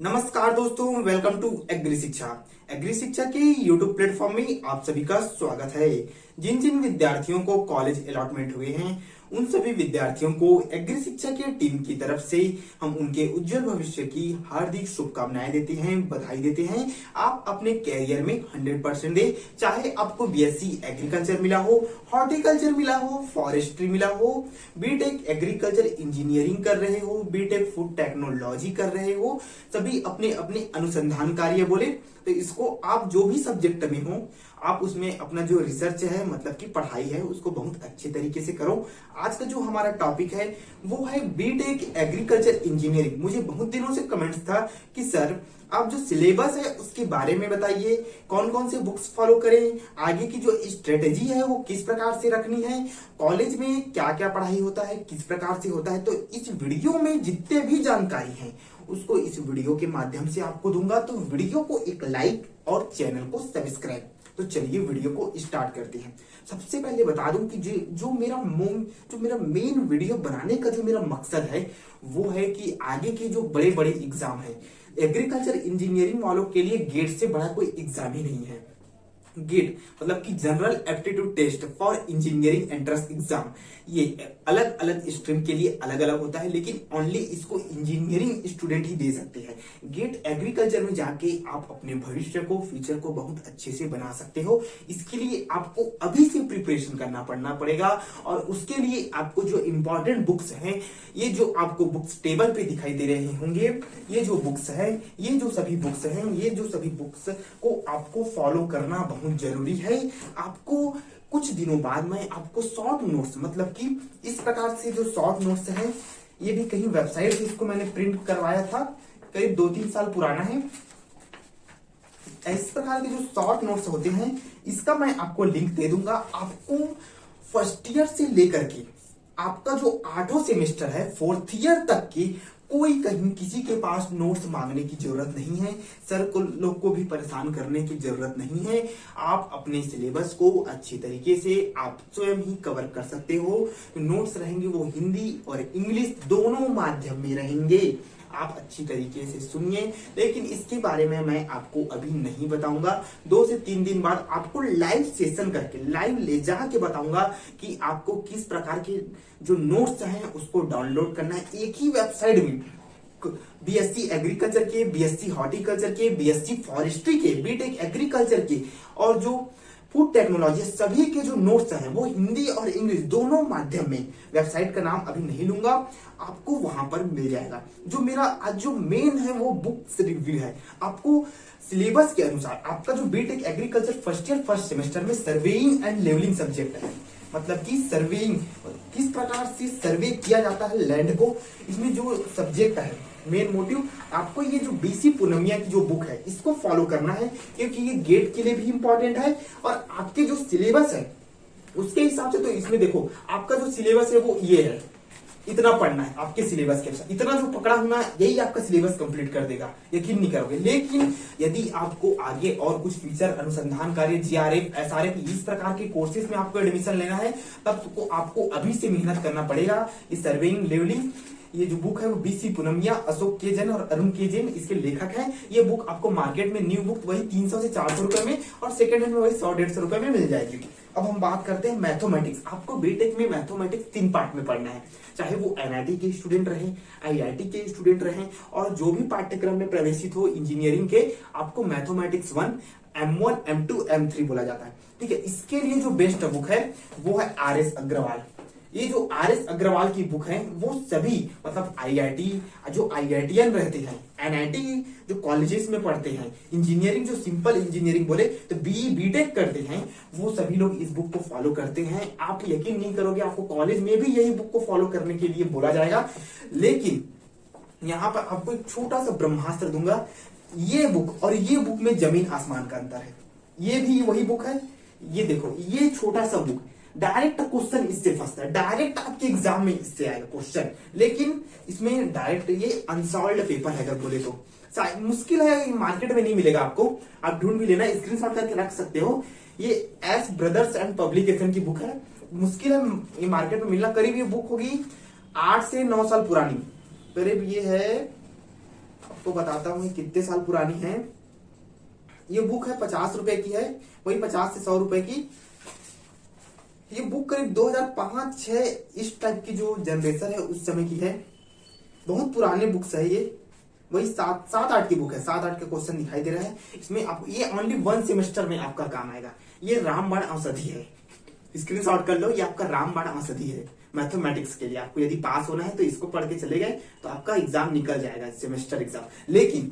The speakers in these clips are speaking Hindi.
नमस्कार दोस्तों, वेलकम टू एग्री शिक्षा। एग्री शिक्षा के यूट्यूब प्लेटफॉर्म में आप सभी का स्वागत है। जिन जिन विद्यार्थियों को कॉलेज अलॉटमेंट हुए हैं उन सभी विद्यार्थियों को एग्री शिक्षा के टीम की तरफ से हम उनके उज्जवल भविष्य की हार्दिक शुभकामनाएं देते हैं, बधाई देते हैं। आप अपने कैरियर में 100% दें, चाहे आपको बीएससी एग्रीकल्चर मिला हो, हॉर्टिकल्चर मिला हो, फॉरेस्ट्री मिला हो, बीटेक एग्रीकल्चर इंजीनियरिंग कर रहे हो, बीटेक फूड टेक्नोलॉजी कर रहे हो, सभी अपने अपने अनुसंधान कार्य बोले तो इसको आप जो भी सब्जेक्ट में हो आप उसमें अपना जो रिसर्च है मतलब कि पढ़ाई है उसको बहुत अच्छे तरीके से करो। आज का जो हमारा टॉपिक है वो है बीटेक एग्रीकल्चर इंजीनियरिंग। मुझे बहुत दिनों से कमेंट्स था कि सर आप जो सिलेबस है उसके बारे में बताइए, कौन कौन से बुक्स फॉलो करें, आगे की जो स्ट्रेटेजी है वो किस प्रकार से रखनी है, कॉलेज में क्या क्या पढ़ाई होता है, किस प्रकार से होता है। तो इस वीडियो में जितने भी जानकारी है उसको इस वीडियो के माध्यम से आपको दूंगा। तो वीडियो को एक लाइक और चैनल को सब्सक्राइब। तो चलिए वीडियो को स्टार्ट करते हैं। सबसे पहले बता दूं कि जो मेरा मेन वीडियो बनाने का जो मेरा मकसद है वो है कि आगे के जो बड़े बड़े एग्जाम है एग्रीकल्चर इंजीनियरिंग वालों के लिए गेट से बड़ा कोई एग्जाम ही नहीं है। गेट मतलब कि general aptitude test for engineering entrance exam, ये अलग अलग स्ट्रीम के लिए अलग अलग होता है लेकिन ओनली इसको इंजीनियरिंग स्टूडेंट ही दे सकते हैं। गेट एग्रीकल्चर में जाके आप अपने भविष्य को, फ्यूचर को बहुत अच्छे से बना सकते हो। इसके लिए आपको अभी से प्रिपरेशन करना पड़ेगा और उसके लिए आपको जो इंपॉर्टेंट बुक्स हैं, ये जो आपको बुक्स टेबल पे दिखाई दे रहे होंगे, ये जो बुक्स है, ये जो सभी बुक्स को आपको फॉलो करना बहुत जरूरी है। आपको कुछ दिनों बाद में आपको शॉर्ट नोट्स मतलब कि इस प्रकार से जो शॉर्ट नोट्स हैं, ये भी कहीं वेबसाइट से इसको मैंने प्रिंट करवाया था, करीब 2-3 साल पुराना है। इस प्रकार के जो शॉर्ट नोट्स होते हैं इसका मैं आपको लिंक दे दूंगा। आपको फर्स्ट ईयर से लेकर के आपका जो 8वां सेमेस्टर है 4th ईयर तक की कोई कहीं किसी के पास नोट्स मांगने की जरूरत नहीं है। सर को लोग को भी परेशान करने की जरूरत नहीं है। आप अपने सिलेबस को अच्छी तरीके से आप स्वयं ही कवर कर सकते हो। नोट्स रहेंगे वो हिंदी और इंग्लिश दोनों माध्यम में रहेंगे। आप अच्छी तरीके से सुनिए, लेकिन इसके बारे में मैं आपको अभी नहीं बताऊंगा। 2 से 3 दिन बाद आपको लाइव सेशन करके लाइव ले जाके बताऊंगा कि आपको किस प्रकार के जो नोट्स हैं उसको डाउनलोड करना है। एक ही वेबसाइट में बीएससी एग्रीकल्चर के, बीएससी हॉर्टिकल्चर के, बीएससी फॉरेस्ट्री के, बीटेक एग्रीकल्चर के और जो फूड टेक्नोलॉजी सभी के जो नोट्स हैं वो हिंदी और इंग्लिश दोनों माध्यम में, वेबसाइट का नाम अभी नहीं लूंगा, आपको वहां पर मिल जाएगा। जो मेरा आज जो मेन है वो बुक्स रिव्यू है। आपको सिलेबस के अनुसार आपका जो BTech agriculture first year first semester में सर्वेइंग एंड लेवलिंग सब्जेक्ट है, मतलब कि सर्वेइंग किस प्रकार से सर्वे किया जाता है लैंड को, इसमें जो सब्जेक्ट है मेन मोटिव आपको ये जो बीसी पूनमिया की जो बुक है इसको फॉलो करना है, क्योंकि ये गेट के लिए भी इंपॉर्टेंट है और आपके जो सिलेबस है उसके हिसाब से। तो इसमें देखो आपका जो सिलेबस है वो ये है, इतना पढ़ना है आपके सिलेबस के अनुसार, इतना जो पकड़ा होना यही आपका सिलेबस कंप्लीट कर देगा, यकीन नहीं करोगे। लेकिन यदि आपको आगे और कुछ फीचर अनुसंधान कार्य, जीआरएफ, एसआरएफ इस प्रकार के कोर्सेज में आपको एडमिशन लेना है तब तो आपको अभी से मेहनत करना पड़ेगा। इस सर्वेइंग लेवलिंग ये जो बुक है वो बीसी पूनमिया, अशोक के जैन और अरुण के जैन इसके लेखक हैं। ये बुक आपको मार्केट में न्यू बुक वही 300 से 400 रुपए में और सेकंड हैंड में वही 100-150 रुपए में मिल जाएगी। अब हम बात करते हैं मैथमेटिक्स। आपको बीटेक में मैथमेटिक्स 3 पार्ट में पढ़ना है, चाहे वो एनआईटी के स्टूडेंट रहे, आईआईटी के स्टूडेंट रहे और जो भी पाठ्यक्रम में प्रवेशित हो इंजीनियरिंग के, आपको मैथमेटिक्स 1, M1, M2, M3 बोला जाता है। ठीक है, इसके लिए जो बेस्ट बुक है वो है आरएस अग्रवाल। ये जो आरएस अग्रवाल की बुक है वो सभी मतलब आईआईटी जो आईआईटीएन रहते हैं, एनआईटी जो कॉलेजेस में पढ़ते हैं, इंजीनियरिंग जो सिंपल इंजीनियरिंग बोले तो बीई बीटेक करते हैं, वो सभी लोग इस बुक को फॉलो करते हैं। आप यकीन नहीं करोगे, आपको कॉलेज में भी यही बुक को फॉलो करने के लिए बोला जाएगा। लेकिन यहाँ पर आपको एक छोटा सा ब्रह्मास्त्र दूंगा, ये बुक और ये बुक में जमीन आसमान का अंतर है। ये भी वही बुक है, ये देखो ये छोटा सा बुक, डायरेक्ट क्वेश्चन इससे फंसता है, डायरेक्ट आपके एग्जाम में इससे आएगा क्वेश्चन, लेकिन इसमें डायरेक्ट ये अनसॉल्व्ड पेपर है अगर बोले तो मुश्किल है, मार्केट में नहीं मिलेगा आपको, आप ढूंढ भी लेना, स्क्रीनशॉट करके रख सकते हो। ये एस ब्रदर्स एंड पब्लिकेशन की बुक है, मुश्किल है ये मार्केट में मिलना। करीब ये बुक होगी 8 से 9 साल पुरानी, करीब ये है आपको बताता हूँ कितने साल पुरानी है। ये बुक है 50 रुपए की है, वही 50 से 100 रुपए की। ये बुक करीब 2005-6 इस टाइप की जो जनरेशन है उस समय की है। बहुत पुराने बुक्स है ये, वही 7-8 की बुक है। 7-8 के क्वेश्चन दिखाई दे रहा है इसमें। आप ये ओनली 1 सेमेस्टर में आपका काम आएगा। ये रामबाण औषधि है, स्क्रीनशॉट कर लो। ये आपका रामबाण औषधि है मैथमेटिक्स के लिए। आपको यदि पास होना है तो इसको पढ़ के चले गए तो आपका एग्जाम निकल जाएगा, सेमेस्टर एग्जाम। लेकिन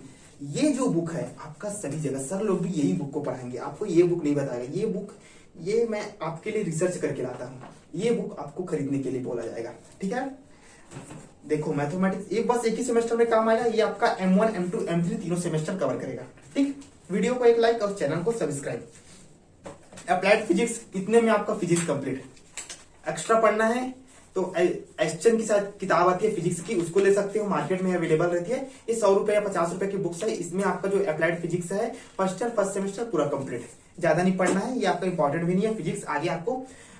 ये जो बुक है आपका सभी जगह सर लोग भी यही बुक को पढ़ाएंगे, आपको ये बुक नहीं बताएगा। ये बुक ये मैं आपके लिए रिसर्च करके लाता हूँ। ये बुक आपको खरीदने के लिए बोला जाएगा, ठीक है। देखो मैथमेटिक्स एक ही सेमेस्टर में काम आएगा। ये आपका M1, M2, M3 तीनों सेमेस्टर कवर करेगा, ठीक। वीडियो को एक लाइक और चैनल को सब्सक्राइब। अप्लाइड फिजिक्स इतने में आपका फिजिक्स कंप्लीट। एक्स्ट्रा पढ़ना है तो एस्चन की साथ किताब आती है फिजिक्स की, उसको ले सकते हो, मार्केट में अवेलेबल रहती है। ये 100 रुपए या 50 रुपए की बुक्स है। इसमें आपका जो अप्लाइड फिजिक्स है फर्स्ट सेमेस्टर पूरा कंप्लीट है। ज्यादा नहीं पढ़ना है, ये आपका इंपॉर्टेंट भी नहीं है फिजिक्स। आगे आपको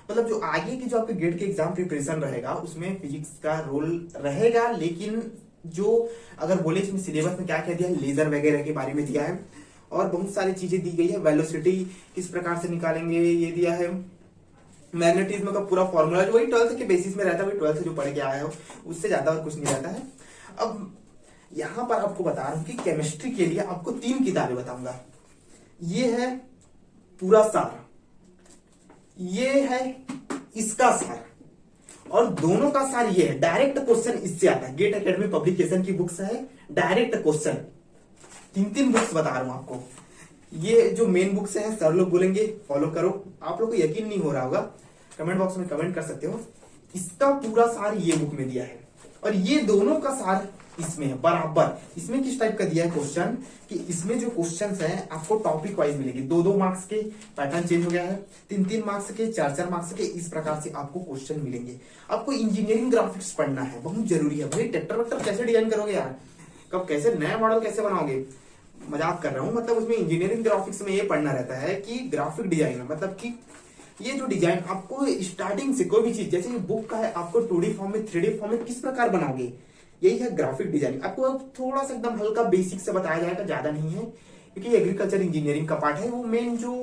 मतलब जो आगे की जो आपके गेट के एग्जाम प्रिपरेशन रहेगा उसमें फिजिक्स का रोल रहेगा। लेकिन जो अगर बोले इसमें सिलेबस में क्या क्या दिया है, लेजर वगैरह के बारे में दिया है और बहुत सारी चीजें दी गई है। वेलोसिटी किस प्रकार से निकालेंगे ये दिया है। मैग्नेटिज्म का पूरा फॉर्मूला जो वही 12th के बेसिस में रहता है, वही 12th से जो पढ़ के आया हो उससे ज्यादा और कुछ नहीं रहता है। अब यहां पर आपको बता रहा हूं कि केमिस्ट्री के लिए आपको 3 किताबें बताऊंगा। ये है पूरा सार, ये है इसका सार और दोनों का सार ये है। डायरेक्ट क्वेश्चन इससे आता है, गेट एकेडमी पब्लिकेशन की बुक्स है, डायरेक्ट क्वेश्चन। 3 बुक्स बता रहा हूं आपको। ये जो मेन बुक्स हैं सर लोग बोलेंगे फॉलो करो। आप लोग को यकीन नहीं हो रहा होगा, कमेंट बॉक्स में कमेंट कर सकते हो। इसका पूरा सार ये बुक में दिया है और ये दोनों का सार इसमें है बराबर। इसमें किस टाइप का दिया है क्वेश्चन कि इसमें जो क्वेश्चंस हैं आपको टॉपिक वाइज मिलेंगे। 2-2 मार्क्स के, पैटर्न चेंज हो गया है, 3-3 मार्क्स के, 4-4 मार्क्स के, इस प्रकार से आपको क्वेश्चन मिलेंगे। आपको इंजीनियरिंग ग्राफिक्स पढ़ना है, बहुत जरूरी है भाई। ट्रैक्टर वैक्टर कैसे डिजाइन करोगे यार, कब कैसे नया मॉडल कैसे बनाओगे, मजाक कर रहा हूं। मतलब उसमें इंजीनियरिंग ग्राफिक्स में ये पढ़ना रहता है कि ग्राफिक डिजाइन मतलब कि ये जो डिजाइन आपको स्टार्टिंग से कोई भी चीज, जैसे ये बुक का है, आपको 2D फॉर्म में 3D फॉर्म में किस प्रकार बनाओगे, यही है ग्राफिक डिजाइनिंग। आपको थोड़ा सा एकदम हल्का बेसिक से बताया जाएगा, ज्यादा नहीं है, क्योंकि एग्रीकल्चर इंजीनियरिंग का पार्ट है। वो मेन जो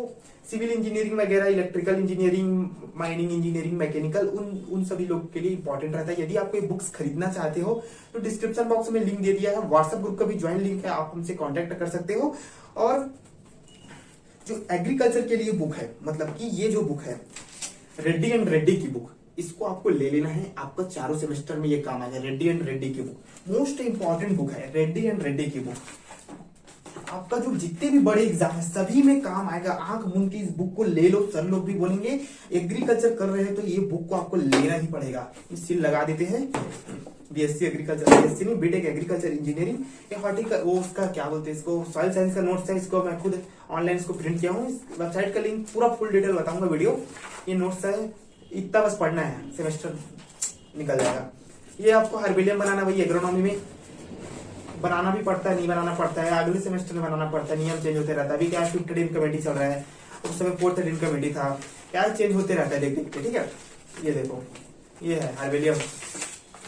सिविल इंजीनियरिंग वगैरह, electrical engineering, mining engineering, mechanical, उन सभी लोगों के लिए इंपॉर्टेंट रहता है। यदि आप कोई बुक्स खरीदना चाहते हो तो डिस्क्रिप्शन बॉक्स में लिंक दे दिया है, व्हाट्सएप ग्रुप का भी ज्वाइन लिंक है, आप हमसे कॉन्टेक्ट कर सकते हो। और जो एग्रीकल्चर के लिए बुक है, मतलब कि ये जो बुक है रेड्डी एंड रेड्डी की बुक, इसको आपको ले लेना है। आपका चारों सेमेस्टर में ये काम आएगा। रेड्डी एंड रेड्डी की बुक मोस्ट इंपॉर्टेंट बुक है। रेड्डी एंड रेड्डी की बुक आपका जो जितने भी बड़े एग्जाम है सभी में काम आएगा। आंख मूंद के इस बुक को ले लो। सर लोग भी बोलेंगे एग्रीकल्चर कर रहे हैं तो ये बुक को आपको लेना ही पड़ेगा। इस सील लगा देते हैं। बीएससी एग्रीकल्चर, बीएससी नहीं, बीटेक एग्रीकल्चर इंजीनियरिंग, ये हॉर्टिकल्चर, वो उसका क्या बोलते हैं इसको, सॉइल साइंस का नोट्स है। इसको मैं खुद ऑनलाइन इसको प्रिंट किया हूँ। वेबसाइट का लिंक पूरा फुल डिटेल बताऊंगा वीडियो। ये नोट्स है, इतना बस पढ़ना है, सेमेस्टर निकल जाएगा। ये आपको हार्बेलियम बनाना, वही एग्रोनॉमी में बनाना भी पड़ता है, नहीं बनाना पड़ता है, अगले सेमेस्टर में बनाना पड़ता है। नियम चेंज होते रहता है। अभी क्या 5th दिन कमेटी चल रहा है, उस समय 4th दिन कमेटी था, क्या चेंज होते रहता है देख देख के, ठीक है। ये देखो, ये है हार्बेलियम,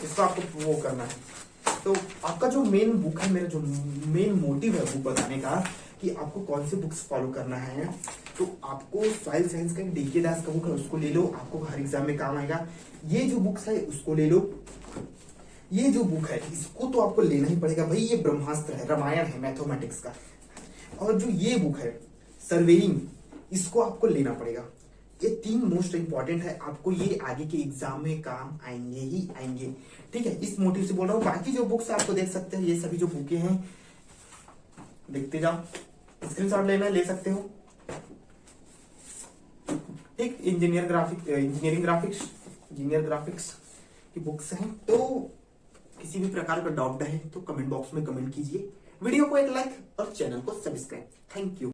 इसको आपको वो करना है। तो आपका जो मेन बुक है, मेरा जो मेन मोटिव है बुक बताने का कि आपको कौन से बुक्स फॉलो करना है, तो आपको सॉइल साइंस का डीके दास का बुक है उसको ले लो, आपको हर एग्जाम में काम आएगा। ये जो बुक्स है उसको ले लो। ये जो बुक है इसको तो आपको लेना ही पड़ेगा भाई। ये ब्रह्मास्त्र है, रामायण है मैथमेटिक्स का। और जो ये बुक है सर्वेइंग, इसको आपको लेना पड़ेगा। ये 3 मोस्ट इंपॉर्टेंट है, आपको ये आगे के एग्जाम में काम आएंगे ही आएंगे, ठीक है। इस मोटिव से बोल रहा हूँ। बाकी जो बुक्स आपको देख सकते हैं, ये सभी जो बुकें हैं देखते जाओ, स्क्रीनशॉट लेना है ले सकते हो, ठीक। इंजीनियरिंग ग्राफिक्स की बुक्स हैं। तो किसी भी प्रकार का डाउट है तो कमेंट बॉक्स में कमेंट कीजिए। वीडियो को एक लाइक और चैनल को सब्सक्राइब। Thank you.